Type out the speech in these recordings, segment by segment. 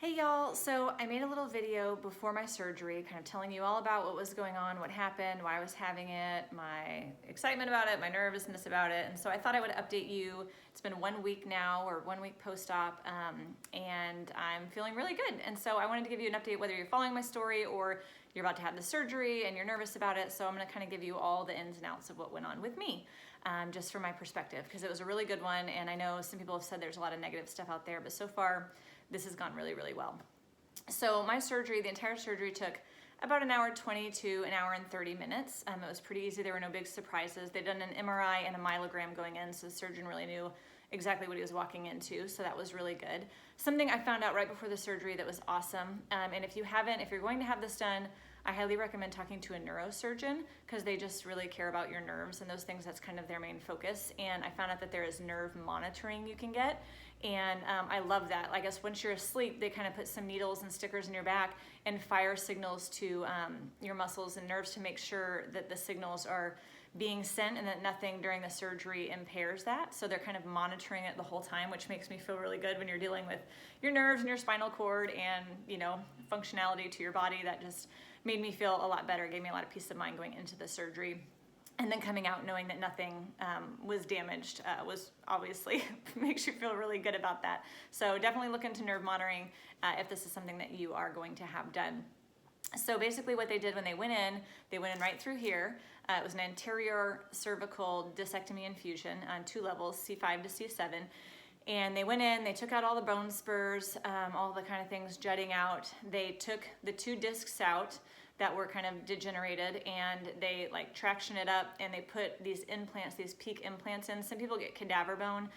Hey y'all, so I made a little video before my surgery kind of telling you all about what was going on, what happened, why I was having it, my excitement about it, my nervousness about it, and so I thought I would update you. It's been 1 week now, or 1 week post-op, and I'm feeling really good, and so I wanted to give you an update whether you're following my story or you're about to have the surgery and you're nervous about it, so I'm going to kind of give you all the ins and outs of what went on with me. Just from my perspective, because it was a really good one, and I know some people have said there's a lot of negative stuff out there, but so far this has gone really, really well. So my surgery, the entire surgery took about an hour 20 to an hour and 30 minutes. It was pretty easy. There were no big surprises. They'd done an MRI and a myelogram going in, so the surgeon really knew exactly what he was walking into, so that was really good. Something I found out right before the surgery that was awesome, and if you're going to have this done, I highly recommend talking to a neurosurgeon because they just really care about your nerves and those things. That's kind of their main focus. And I found out that there is nerve monitoring you can get. And I love that. I guess once you're asleep, they kind of put some needles and stickers in your back and fire signals to your muscles and nerves to make sure that the signals are being sent and that nothing during the surgery impairs that. So they're kind of monitoring it the whole time, which makes me feel really good when you're dealing with your nerves and your spinal cord and, functionality to your body. That just made me feel a lot better, gave me a lot of peace of mind going into the surgery. And then coming out knowing that nothing was damaged was obviously makes you feel really good about that. So definitely look into nerve monitoring if this is something that you are going to have done. So basically what they did when they went in right through here. It was an anterior cervical discectomy infusion on 2 levels, C5 to C7. And they went in, they took out all the bone spurs, all the kind of things jutting out. They took the 2 discs out that were kind of degenerated, and they traction it up, and they put these implants, these PEEK implants in. Some people get cadaver bone.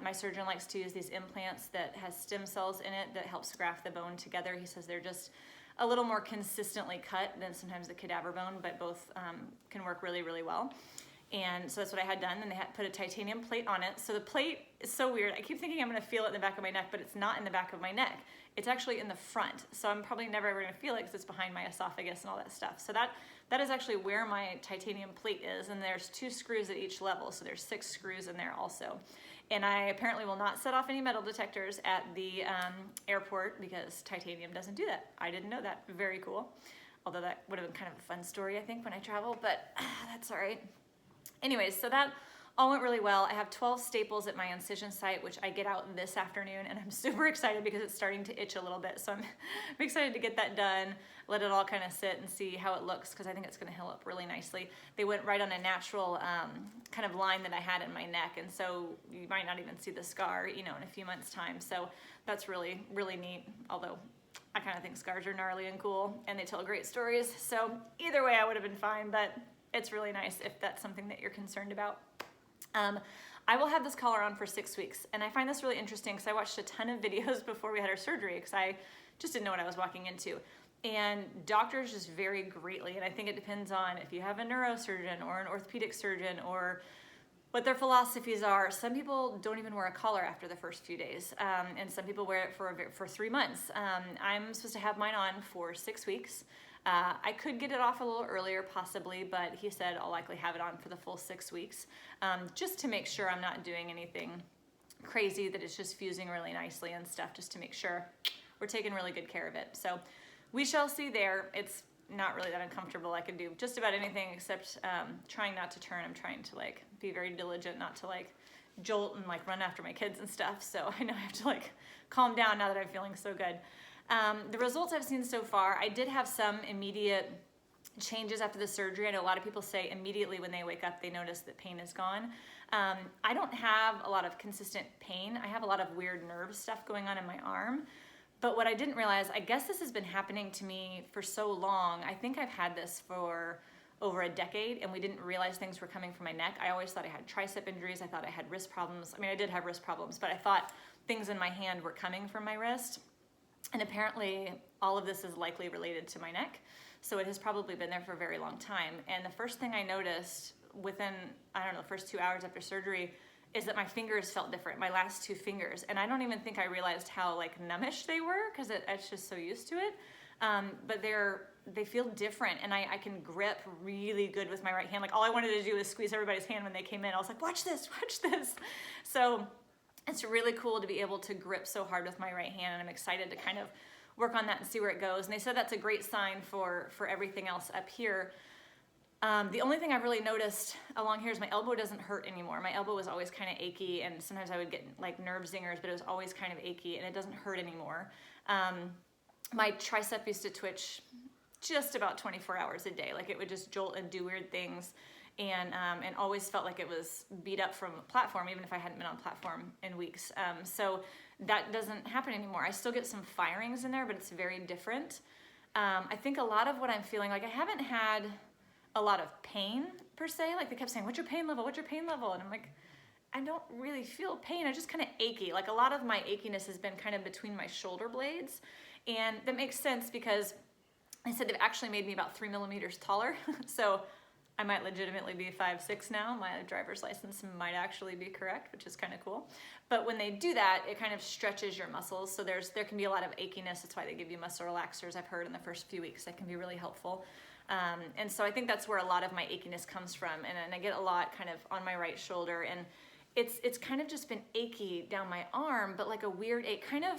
My surgeon likes to use these implants that has stem cells in it that helps graft the bone together. He says they're just a little more consistently cut than sometimes the cadaver bone, but both can work really, really well. And so that's what I had done. And they had put a titanium plate on it. So the plate is so weird. I keep thinking I'm gonna feel it in the back of my neck, but it's not in the back of my neck. It's actually in the front. So I'm probably never ever gonna feel it because it's behind my esophagus and all that stuff. So that is actually where my titanium plate is. And there's 2 screws at each level. So there's 6 screws in there also. And I apparently will not set off any metal detectors at the airport because titanium doesn't do that. I didn't know that. Very cool. Although that would have been kind of a fun story, I think, when I travel, but that's all right. Anyways, so that all went really well. I have 12 staples at my incision site, which I get out this afternoon, and I'm super excited because it's starting to itch a little bit. So I'm excited to get that done, let it all kind of sit and see how it looks, because I think it's going to heal up really nicely. They went right on a natural kind of line that I had in my neck, and so you might not even see the scar, in a few months' time. So that's really, really neat, although I kind of think scars are gnarly and cool, and they tell great stories. So either way, I would have been fine, but it's really nice if that's something that you're concerned about. I will have this collar on for 6 weeks, and I find this really interesting because I watched a ton of videos before we had our surgery because I just didn't know what I was walking into. And doctors just vary greatly, and I think it depends on if you have a neurosurgeon or an orthopedic surgeon or what their philosophies are. Some people don't even wear a collar after the first few days, and some people wear it for 3 months. I'm supposed to have mine on for 6 weeks. I could get it off a little earlier possibly, but he said I'll likely have it on for the full 6 weeks, just to make sure I'm not doing anything crazy, that it's just fusing really nicely and stuff, just to make sure we're taking really good care of it. So we shall see there. It's not really that uncomfortable. I can do just about anything except trying not to turn. I'm trying to be very diligent not to jolt and run after my kids and stuff. So I know I have to calm down now that I'm feeling so good. The results I've seen so far, I did have some immediate changes after the surgery. I know a lot of people say immediately when they wake up they notice that pain is gone. I don't have a lot of consistent pain. I have a lot of weird nerve stuff going on in my arm. But what I didn't realize, I guess this has been happening to me for so long. I think I've had this for over a decade, and we didn't realize things were coming from my neck. I always thought I had tricep injuries. I thought I had wrist problems. I mean, I did have wrist problems, but I thought things in my hand were coming from my wrist. And apparently all of this is likely related to my neck. So it has probably been there for a very long time. And the first thing I noticed within, the first 2 hours after surgery is that my fingers felt different, my last 2 fingers. And I don't even think I realized how numbish they were because it's just so used to it. But they feel different, and I can grip really good with my right hand. All I wanted to do was squeeze everybody's hand when they came in. I was like, watch this. So it's really cool to be able to grip so hard with my right hand, and I'm excited to kind of work on that and see where it goes. And they said that's a great sign for everything else up here. The only thing I've really noticed along here is my elbow doesn't hurt anymore. My elbow was always kind of achy, and sometimes I would get like nerve zingers, but it was always kind of achy, and it doesn't hurt anymore. My tricep used to twitch just about 24 hours a day. Like it would just jolt and do weird things, and always felt like it was beat up from a platform, even if I hadn't been on platform in weeks. So that doesn't happen anymore. I still get some firings in there, but it's very different. I think a lot of what I'm feeling, like I haven't had a lot of pain per se. Like they kept saying, what's your pain level? What's your pain level? And I'm like, I don't really feel pain. I just kind of achy. Like a lot of my achiness has been kind of between my shoulder blades. And that makes sense because they said they've actually made me about 3 millimeters taller. So I might legitimately be 5'6" now. My driver's license might actually be correct, which is kind of cool. But when they do that, it kind of stretches your muscles. So there can be a lot of achiness. That's why they give you muscle relaxers, I've heard, in the first few weeks. That can be really helpful. And so I think that's where a lot of my achiness comes from. And I get a lot kind of on my right shoulder. And it's kind of just been achy down my arm, but like a weird ache. Kind of,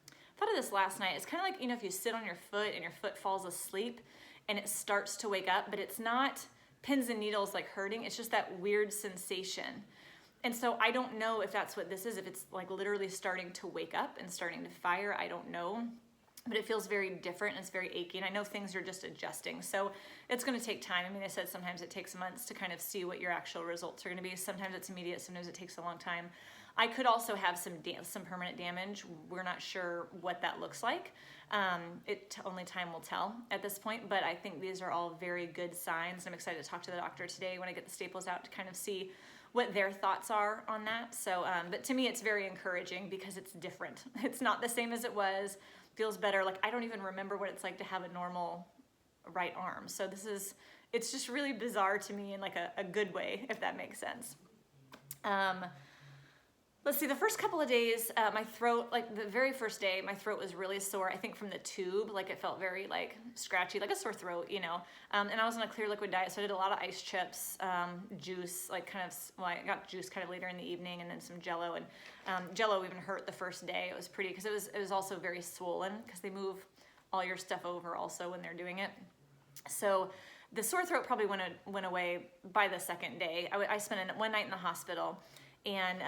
I thought of this last night. It's kind of like, you know, if you sit on your foot and your foot falls asleep and it starts to wake up, but it's not pins and needles like hurting. It's just that weird sensation. And so I don't know if that's what this is, if it's like literally starting to wake up and starting to fire. I don't know. But it feels very different and it's very achy. And I know things are just adjusting. So it's going to take time. I mean, I said sometimes it takes months to kind of see what your actual results are going to be. Sometimes it's immediate. Sometimes it takes a long time. I could also have some permanent damage. We're not sure what that looks like. Only time will tell at this point. But I think these are all very good signs. I'm excited to talk to the doctor today when I get the staples out to kind of see what their thoughts are on that. So, but to me, it's very encouraging because it's different. It's not the same as it was. Feels better. Like I don't even remember what it's like to have a normal right arm. So it's just really bizarre to me in like a good way, if that makes sense. Let's see, the first couple of days, my throat, like the very first day, my throat was really sore. I think from the tube, like it felt very like scratchy, like a sore throat, you know. And I was on a clear liquid diet, so I did a lot of ice chips, juice, like kind of, well, I got juice kind of later in the evening, and then some Jell-O. And Jell-O even hurt the first day. It was pretty, because it was also very swollen, because they move all your stuff over also when they're doing it. So the sore throat probably went away by the second day. I spent one night in the hospital. And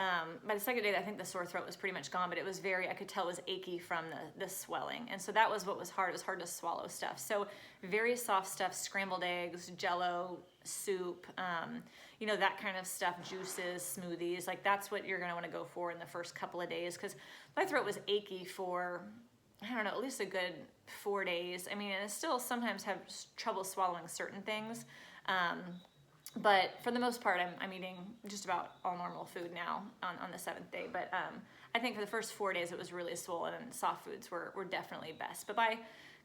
by the second day, I think the sore throat was pretty much gone, but it was I could tell it was achy from the swelling. And so that was what was hard. It was hard to swallow stuff. So very soft stuff, scrambled eggs, Jell-O, soup, you know, that kind of stuff, juices, smoothies. Like that's what you're going to want to go for in the first couple of days, because my throat was achy for, I don't know, at least a good 4 days. I mean, and I still sometimes have trouble swallowing certain things. But for the most part, I'm eating just about all normal food now on the 7th day. But I think for the first 4 days, it was really swollen, and soft foods were definitely best. But by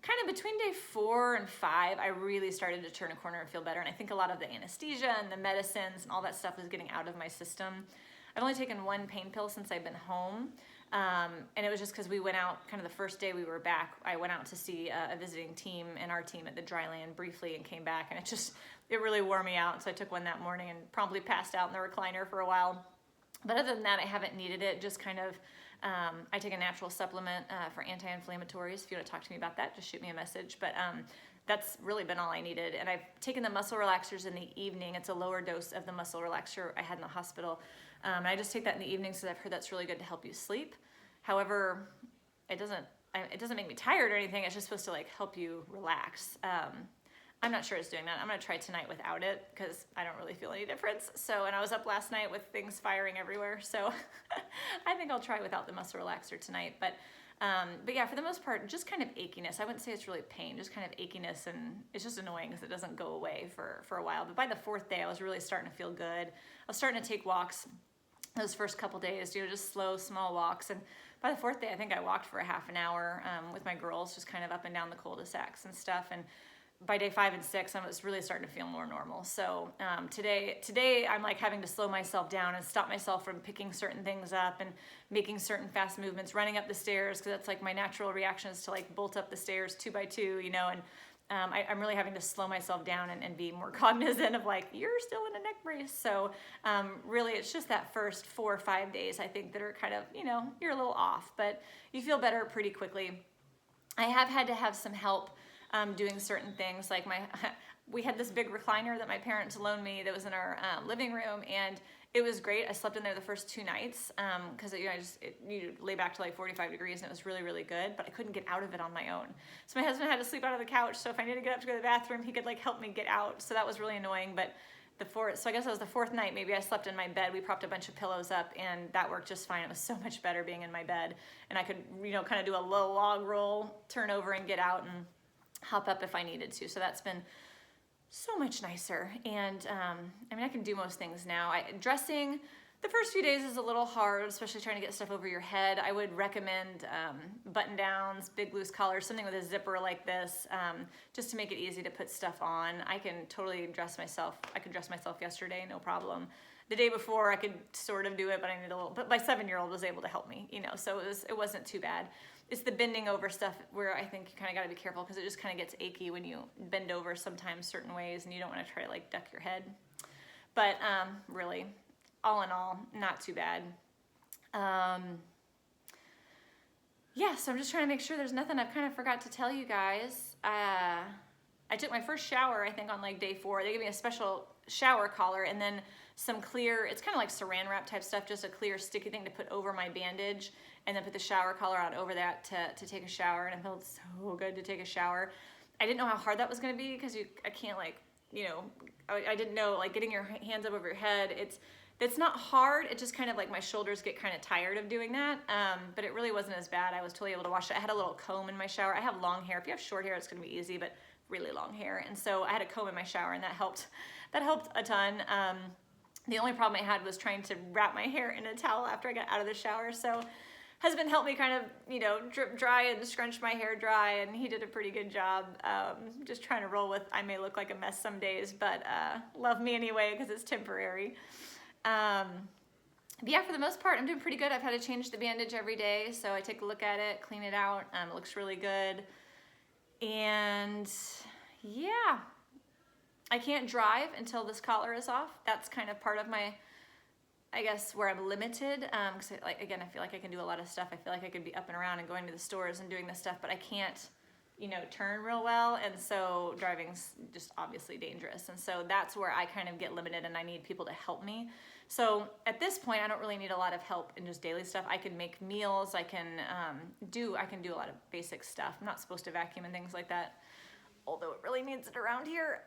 kind of between day 4 and 5, I really started to turn a corner and feel better. And I think a lot of the anesthesia and the medicines and all that stuff was getting out of my system. I've only taken one pain pill since I've been home. And it was just because we went out, kind of the first day we were back, I went out to see a visiting team and our team at the dry land briefly and came back, and it really wore me out. So I took one that morning and promptly passed out in the recliner for a while. But other than that, I haven't needed it. Just kind of, I take a natural supplement for anti-inflammatories. If you want to talk to me about that, just shoot me a message. But that's really been all I needed. And I've taken the muscle relaxers in the evening. It's a lower dose of the muscle relaxer I had in the hospital. And I just take that in the evenings because I've heard that's really good to help you sleep. However, it doesn't make me tired or anything. It's just supposed to like help you relax. I'm not sure it's doing that. I'm gonna try tonight without it because I don't really feel any difference. So, and I was up last night with things firing everywhere. So I think I'll try without the muscle relaxer tonight. But yeah, for the most part, just kind of achiness. I wouldn't say it's really pain, just kind of achiness, and it's just annoying because it doesn't go away for a while. But by the 4th day, I was really starting to feel good. I was starting to take walks those first couple days, you know, just slow, small walks. And by the 4th day, I think I walked for a half an hour with my girls, just kind of up and down the cul-de-sacs and stuff. And by day 5 and 6, I was really starting to feel more normal. So today I'm like having to slow myself down and stop myself from picking certain things up and making certain fast movements, running up the stairs, because that's like my natural reaction is to like bolt up the stairs 2 by 2, you know, and I'm really having to slow myself down and be more cognizant of like, you're still in a neck brace. So really it's just that first 4 or 5 days, I think, that are kind of, you know, you're a little off, but you feel better pretty quickly. I have had to have some help doing certain things. Like we had this big recliner that my parents loaned me that was in our living room, and it was great. I slept in there the first 2 nights because you lay back to like 45 degrees, and it was really, really good, but I couldn't get out of it on my own. So my husband had to sleep out of the couch, so if I needed to get up to go to the bathroom, he could like help me get out. So that was really annoying. But so I guess that was the 4th night, maybe I slept in my bed. We propped a bunch of pillows up, and that worked just fine. It was so much better being in my bed, and I could, you know, kind of do a low log roll, turn over and get out and hop up if I needed to. So that's been so much nicer. And I mean, I can do most things now. Dressing the first few days is a little hard, especially trying to get stuff over your head. I would recommend button downs, big loose collars, something with a zipper like this, just to make it easy to put stuff on. I can totally dress myself. I could dress myself yesterday, no problem. The day before I could sort of do it, but I needed a little, but my 7-year-old was able to help me, you know, so it wasn't too bad. It's the bending over stuff where I think you kind of got to be careful, because it just kind of gets achy when you bend over sometimes certain ways, and you don't want to try to like duck your head. But really, all in all, not too bad. Yeah, so I'm just trying to make sure there's nothing I've kind of forgot to tell you guys. I took my first shower, I think, on like day 4. They gave me a special shower collar and then some clear, it's kind of like saran wrap type stuff, just a clear sticky thing to put over my bandage, and then put the shower collar on over that to take a shower, and it felt so good to take a shower. I didn't know how hard that was going to be, because I can't, like, you know, I didn't know, like, getting your hands up over your head, it's not hard. It just kind of like my shoulders get kind of tired of doing that, but it really wasn't as bad. I was totally able to wash it. I had a little comb in my shower. I have long hair. If you have short hair, it's going to be easy, but really long hair, and so I had a comb in my shower, and that helped a ton. The only problem I had was trying to wrap my hair in a towel after I got out of the shower, so husband helped me kind of, you know, drip dry and scrunch my hair dry, and he did a pretty good job. Just trying to roll with, I may look like a mess some days, but love me anyway, because it's temporary. But yeah, for the most part, I'm doing pretty good. I've had to change the bandage every day, so I take a look at it, clean it out. It looks really good. And yeah, I can't drive until this collar is off. That's kind of part of my, I guess, where I'm limited, because like, again, I feel like I can do a lot of stuff. I feel like I could be up and around and going to the stores and doing this stuff, but I can't, you know, turn real well, and so driving's just obviously dangerous, and so that's where I kind of get limited, and I need people to help me. So at this point, I don't really need a lot of help in just daily stuff. I can make meals, I can do a lot of basic stuff. I'm not supposed to vacuum and things like that, although it really needs it around here.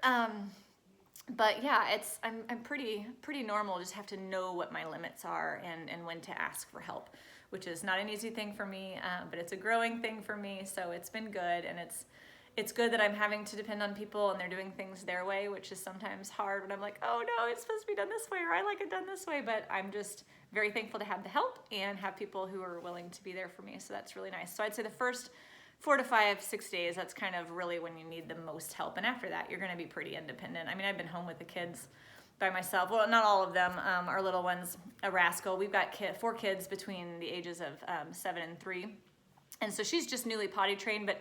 But yeah, I'm pretty normal. Just have to know what my limits are and when to ask for help, which is not an easy thing for me, but it's a growing thing for me. So it's been good, and it's good that I'm having to depend on people and they're doing things their way, which is sometimes hard when I'm like, oh no, it's supposed to be done this way, or I like it done this way. But I'm just very thankful to have the help and have people who are willing to be there for me. So that's really nice. So I'd say the first 4 to 5, 6 days, that's kind of really when you need the most help. And after that, you're going to be pretty independent. I mean, I've been home with the kids by myself. Well, not all of them. Our little one's a rascal. We've got 4 kids between the ages of 7 and 3. And so she's just newly potty trained, but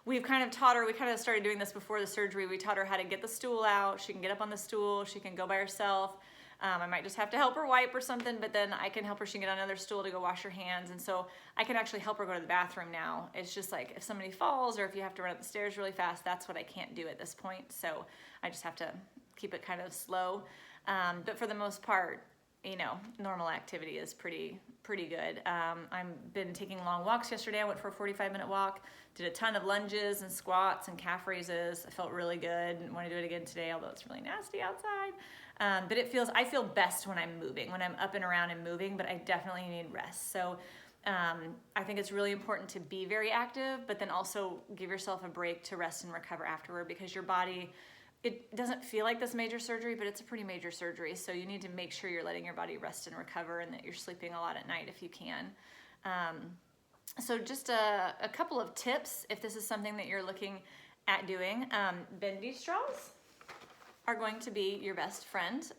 we've kind of taught her, we kind of started doing this before the surgery. We taught her how to get the stool out. She can get up on the stool. She can go by herself. I might just have to help her wipe or something, but then I can help her. She can get on another stool to go wash her hands. And so I can actually help her go to the bathroom now. It's just like if somebody falls or if you have to run up the stairs really fast, that's what I can't do at this point. So I just have to keep it kind of slow. But for the most part, you know, normal activity is pretty good. I've been taking long walks yesterday. I went for a 45-minute walk, did a ton of lunges and squats and calf raises. I felt really good. I want to do it again today, although it's really nasty outside. But I feel best when I'm moving, when I'm up and around and moving, but I definitely need rest. So I think it's really important to be very active, but then also give yourself a break to rest and recover afterward, because your body, it doesn't feel like this major surgery, but it's a pretty major surgery. So you need to make sure you're letting your body rest and recover, and that you're sleeping a lot at night if you can. So just a couple of tips if this is something that you're looking at doing. Bendy straws are going to be your best friend,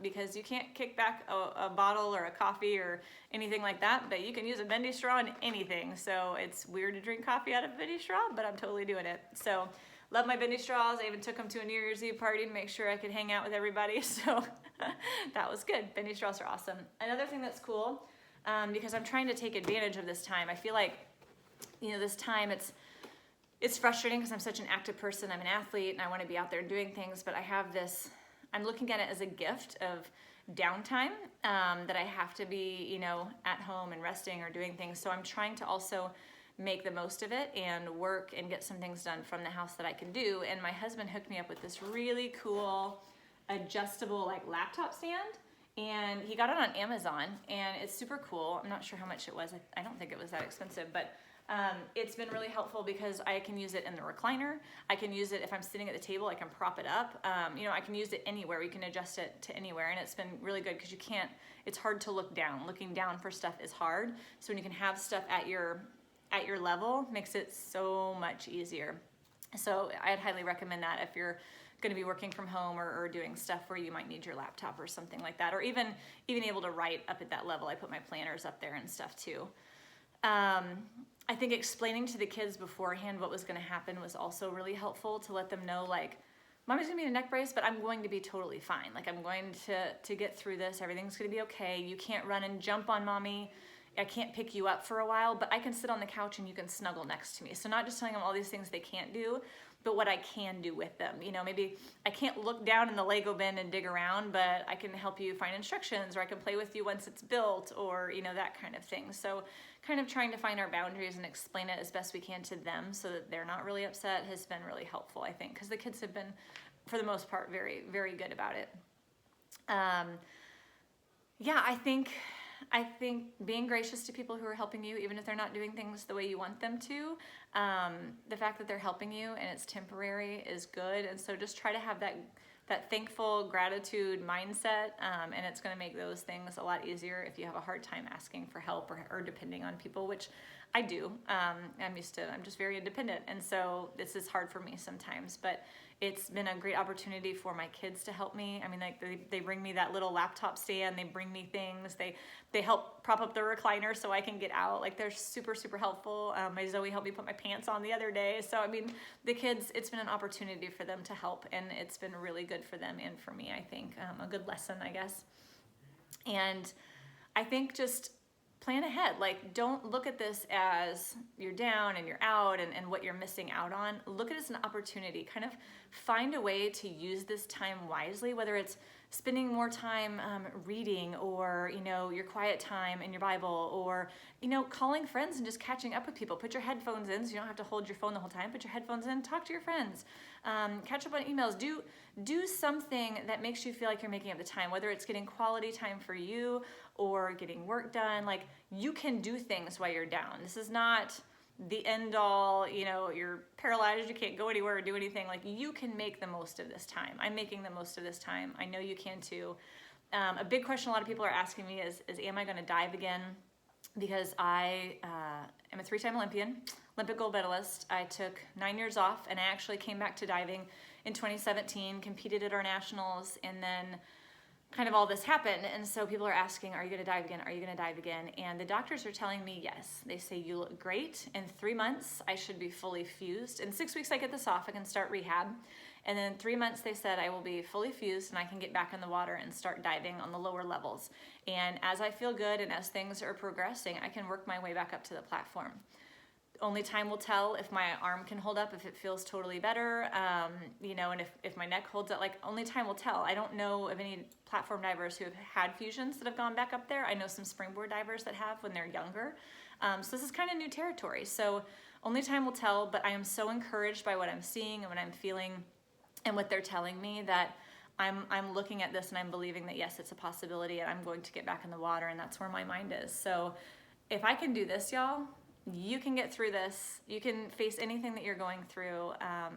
because you can't kick back a bottle or a coffee or anything like that, but you can use a bendy straw in anything. So it's weird to drink coffee out of a bendy straw, but I'm totally doing it. So love my Bendy straws. I even took them to a New Year's Eve party to make sure I could hang out with everybody. So that was good. Bendy straws are awesome. Another thing that's cool, because I'm trying to take advantage of this time. I feel like, you know, this time it's frustrating because I'm such an active person. I'm an athlete and I want to be out there doing things, but I have this, I'm looking at it as a gift of downtime, that I have to be, you know, at home and resting or doing things. So I'm trying to also make the most of it and work and get some things done from the house that I can do. And my husband hooked me up with this really cool adjustable like laptop stand, and he got it on Amazon, and it's super cool. I'm not sure how much it was. I don't think it was that expensive, but it's been really helpful because I can use it in the recliner. I can use it if I'm sitting at the table, I can prop it up. You know, I can use it anywhere. You can adjust it to anywhere, and it's been really good because it's hard to look down. Looking down for stuff is hard. So when you can have stuff at your level, makes it so much easier. So I'd highly recommend that if you're going to be working from home or doing stuff where you might need your laptop or something like that, or even able to write up at that level. I put my planners up there and stuff too. I think explaining to the kids beforehand what was going to happen was also really helpful, to let them know, like, Mommy's going to be in a neck brace, but I'm going to be totally fine. Like, I'm going to get through this. Everything's going to be okay. You can't run and jump on Mommy. I can't pick you up for a while, but I can sit on the couch and you can snuggle next to me. So not just telling them all these things they can't do, but what I can do with them. You know, maybe I can't look down in the Lego bin and dig around, but I can help you find instructions, or I can play with you once it's built, or, you know, that kind of thing. So kind of trying to find our boundaries and explain it as best we can to them so that they're not really upset has been really helpful, I think, because the kids have been, for the most part, very, very good about it. Yeah, I think being gracious to people who are helping you, even if they're not doing things the way you want them to, the fact that they're helping you and it's temporary is good. And so just try to have that thankful gratitude mindset, and it's going to make those things a lot easier if you have a hard time asking for help or depending on people, which I do. I'm just very independent, and so this is hard for me sometimes, but it's been a great opportunity for my kids to help me. I mean, like they bring me that little laptop stand, they bring me things, they help prop up the recliner so I can get out. Like, they're super, super helpful. My Zoe helped me put my pants on the other day. So, I mean, the kids, it's been an opportunity for them to help, and it's been really good for them and for me, I think. A good lesson, I guess. And I think just plan ahead. Like, don't look at this as you're down and you're out and what you're missing out on. Look at it as an opportunity. Kind of find a way to use this time wisely, whether it's spending more time reading, or, you know, your quiet time in your Bible, or, you know, calling friends and just catching up with people. Put your headphones in so you don't have to hold your phone the whole time. Put your headphones in, talk to your friends, catch up on emails. Do something that makes you feel like you're making up the time, whether it's getting quality time for you or getting work done. Like, you can do things while you're down. This is not the end all, you know, you're paralyzed, you can't go anywhere or do anything. Like, you can make the most of this time. I'm making the most of this time. I know you can too. A big question a lot of people are asking me is am I going to dive again? Because I am a 3-time Olympic gold medalist. I took 9 years off, and I actually came back to diving in 2017, competed at our nationals, and then kind of all this happened. And so people are asking, are you going to dive again? Are you going to dive again? And the doctors are telling me yes. They say, you look great. In 3 months, I should be fully fused. In 6 weeks, I get this off. I can start rehab. And then in 3 months, they said I will be fully fused and I can get back in the water and start diving on the lower levels. And as I feel good and as things are progressing, I can work my way back up to the platform. Only time will tell if my arm can hold up, if it feels totally better, you know, and if my neck holds up. Like, only time will tell. I don't know of any platform divers who have had fusions that have gone back up there. I know some springboard divers that have when they're younger. So this is kind of new territory. So only time will tell, but I am so encouraged by what I'm seeing and what I'm feeling and what they're telling me that I'm looking at this and I'm believing that, yes, it's a possibility and I'm going to get back in the water, and that's where my mind is. So if I can do this, y'all, you can get through this. You can face anything that you're going through,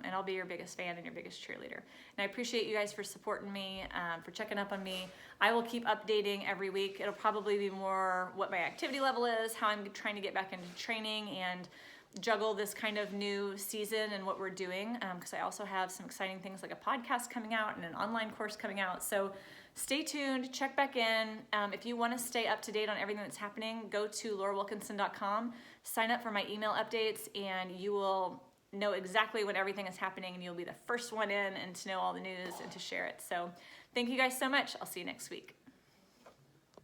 and I'll be your biggest fan and your biggest cheerleader. And I appreciate you guys for supporting me, for checking up on me. I will keep updating every week. It'll probably be more what my activity level is, how I'm trying to get back into training and juggle this kind of new season and what we're doing, because I also have some exciting things like a podcast coming out and an online course coming out. So stay tuned, check back in. If you want to stay up to date on everything that's happening, go to laurawilkinson.com, sign up for my email updates, and you will know exactly when everything is happening, and you'll be the first one in and to know all the news and to share it. So thank you guys so much. I'll see you next week.